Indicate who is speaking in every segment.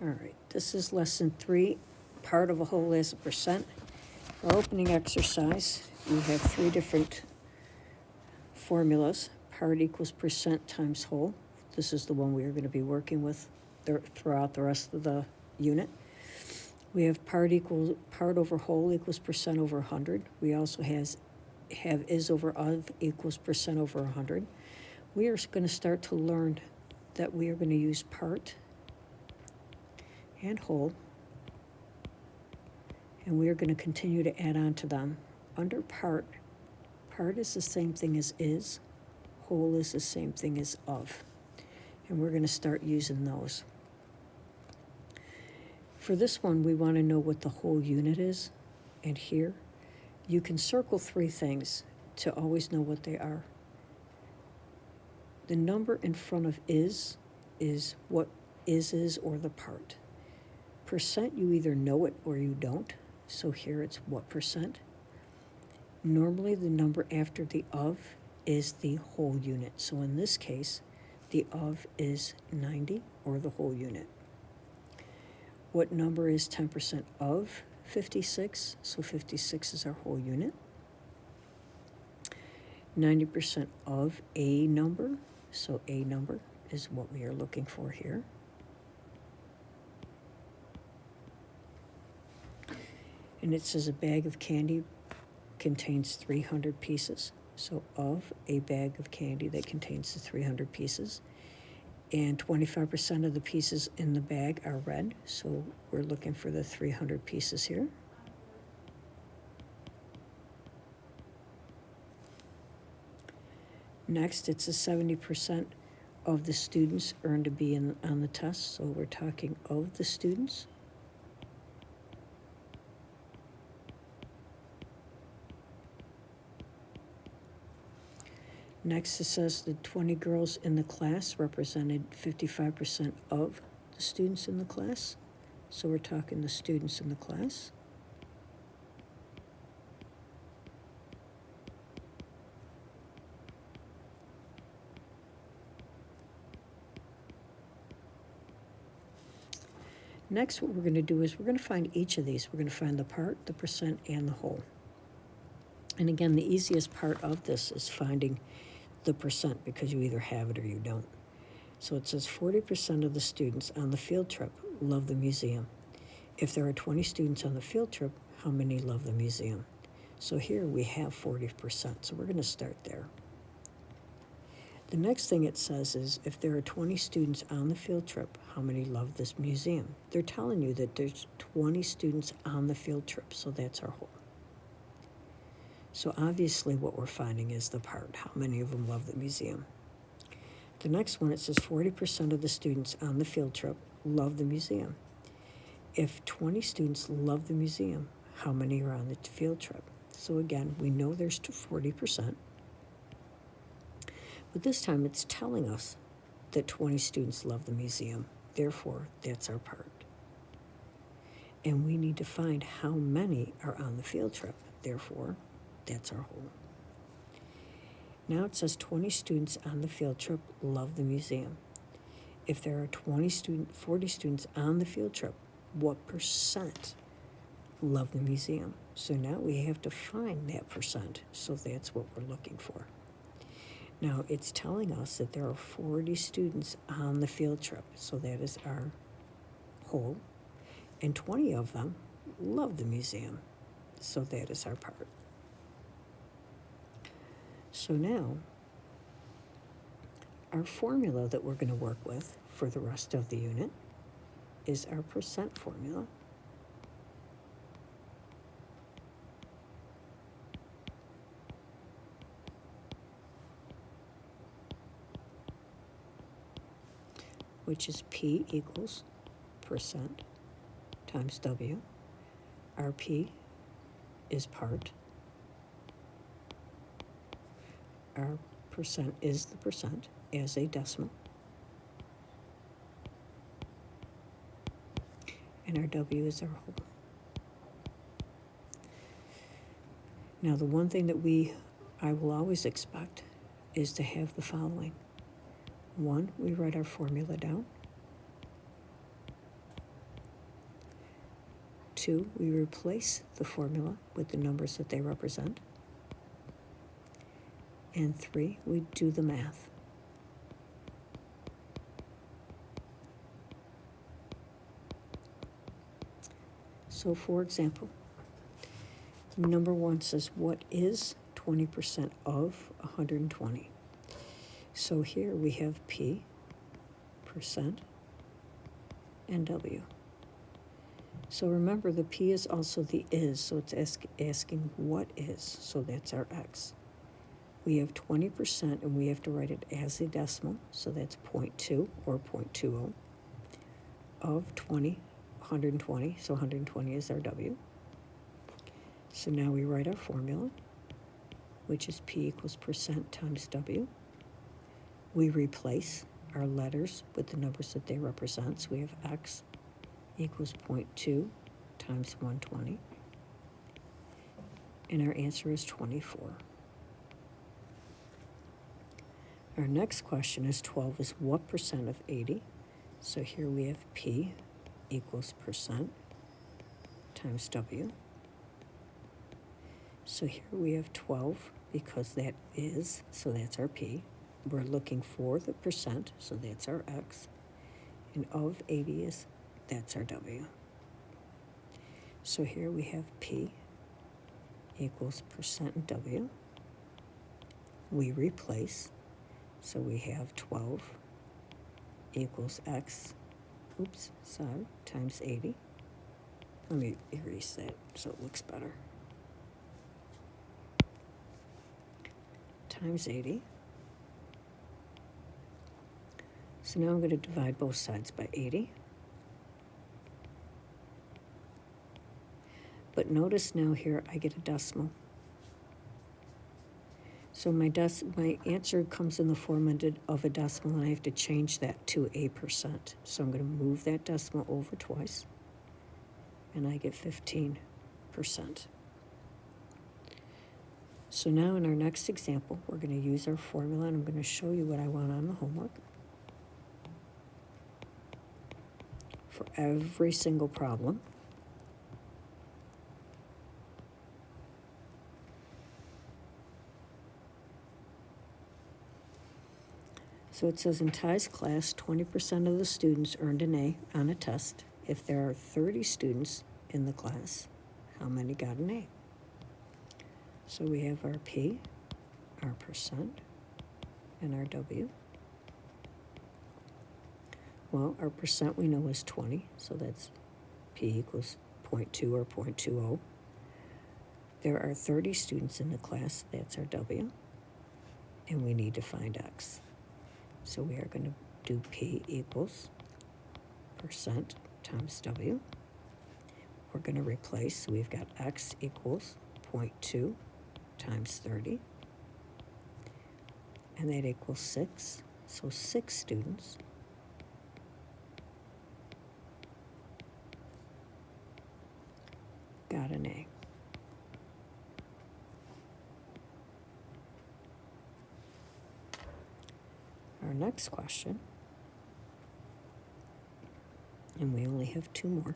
Speaker 1: All right, this is lesson 3, part of a whole as a percent. Our opening exercise, you have 3 different formulas. Part equals percent times whole. This is the one we are going to be working with throughout the rest of the unit. We have part over whole equals percent over 100. We also have is over of equals percent over 100. We are going to start to learn that we are going to use part and whole, and we are going to continue to add on to them. Under part is the same thing as is, whole is the same thing as of, and we're going to start using those. For this one, we want to know what the whole unit is, and here you can circle 3 things to always know what they are. The number in front of is what is or the part. Percent, you either know it or you don't. So here it's what percent. Normally the number after the of is the whole unit. So in this case, the of is 90 or the whole unit. What number is 10% of 56? So 56 is our whole unit. 90% of a number. So a number is what we are looking for here. And it says a bag of candy contains 300 pieces. So of a bag of candy that contains the 300 pieces. And 25% of the pieces in the bag are red. So we're looking for the 300 pieces here. Next, it's a 70% of the students earned a B on the test. So we're talking of the students. Next, it says the 20 girls in the class represented 55% of the students in the class. So we're talking the students in the class. Next, what we're going to do is we're going to find each of these. We're going to find the part, the percent, and the whole. And again, the easiest part of this is finding the percent because you either have it or you don't. So it says 40% of the students on the field trip love the museum. If there are 20 students on the field trip, how many love the museum? So here we have 40%, so we're going to start there. The next thing it says is if there are 20 students on the field trip, how many love this museum? They're telling you that there's 20 students on the field trip, so that's our whole. So obviously what we're finding is the part, how many of them love the museum. The next one, it says 40% of the students on the field trip love the museum. If 20 students love the museum, how many are on the field trip? So again, we know there's 40%, but this time it's telling us that 20 students love the museum. Therefore, that's our part. And we need to find how many are on the field trip. Therefore, that's our whole. Now it says 20 students on the field trip love the museum. If there are 40 students on the field trip, what percent love the museum? So now we have to find that percent. So that's what we're looking for. Now it's telling us that there are 40 students on the field trip. So that is our whole. And 20 of them love the museum. So that is our part. So now, our formula that we're going to work with for the rest of the unit is our percent formula. Which is P equals percent times W. Our P is part. Our percent is the percent as a decimal. And our W is our whole. Now the one thing that I will always expect is to have the following. 1, we write our formula down. 2, we replace the formula with the numbers that they represent. And 3, we do the math. So for example, number 1 says, what is 20% of 120? So here we have P, percent, and W. So remember, the P is also the is, so it's asking what is, so that's our X. We have 20%, and we have to write it as a decimal, so that's 0.2 or 0.20 of 120, so 120 is our W. So now we write our formula, which is P equals percent times W. We replace our letters with the numbers that they represent, so we have X equals 0.2 times 120, and our answer is 24. Our next question is 12 is what percent of 80? So here we have P equals percent times W. So here we have 12 because that is, so that's our P. We're looking for the percent, so that's our X. And of 80 is, that's our W. So here we have P equals percent and W. We replace, so we have 12 equals X, times 80. Let me erase that so it looks better. Times 80. So now I'm going to divide both sides by 80. But notice now here I get a decimal. So my answer comes in the form of a decimal, and I have to change that to a percent. So I'm going to move that decimal over twice, and I get 15%. So now in our next example, we're going to use our formula, and I'm going to show you what I want on the homework. For every single problem. So it says in Ty's class, 20% of the students earned an A on a test. If there are 30 students in the class, how many got an A? So we have our P, our percent, and our W. Well, our percent we know is 20, so that's P equals 0.2 or 0.20. There are 30 students in the class, that's our W, and we need to find X. So we are going to do P equals percent times W. We're going to replace, so we've got X equals 0.2 times 30, and that equals 6, so 6 students. Got an A. Our next question, and we only have 2 more.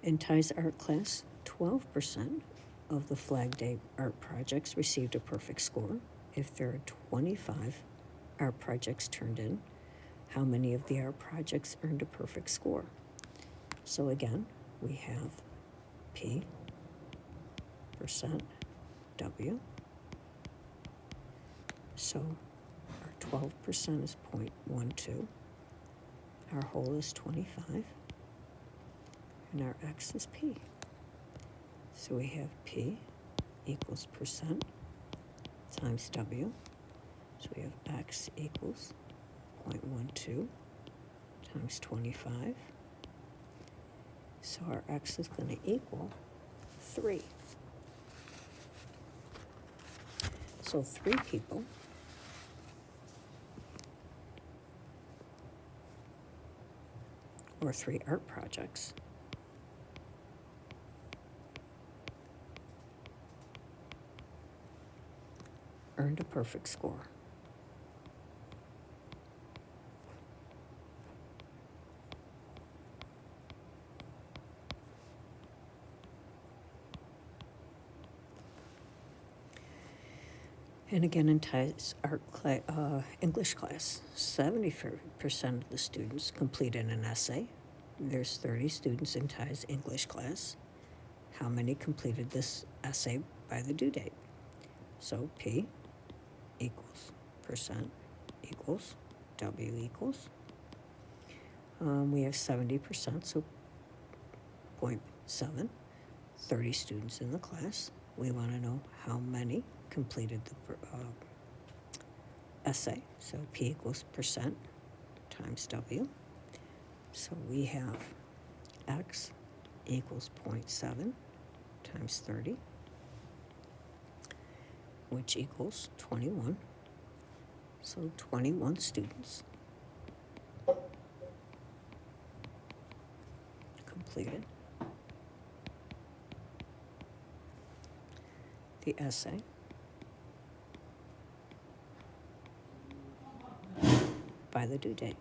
Speaker 1: In Ty's art class, 12% of the Flag Day art projects received a perfect score. If there are 25 art projects turned in, how many of the art projects earned a perfect score? So again, we have P, percent, W. So our 12% is 0.12. Our whole is 25. And our X is P. So we have P equals percent times W. So we have X equals 0.12 times 25. So our X is going to equal 3. So 3 people or 3 art projects earned a perfect score. And again, in Ty's English class, 70% of the students completed an essay. There's 30 students in Ty's English class. How many completed this essay by the due date? So P equals percent equals W equals. We have 70%, so 0.7, 30 students in the class. We want to know how many completed the essay. So P equals percent times W. So we have X equals 0.7 times 30, which equals 21. So 21 students completed the essay by the due date.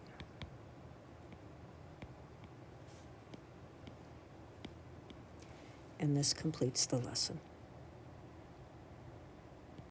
Speaker 1: And this completes the lesson.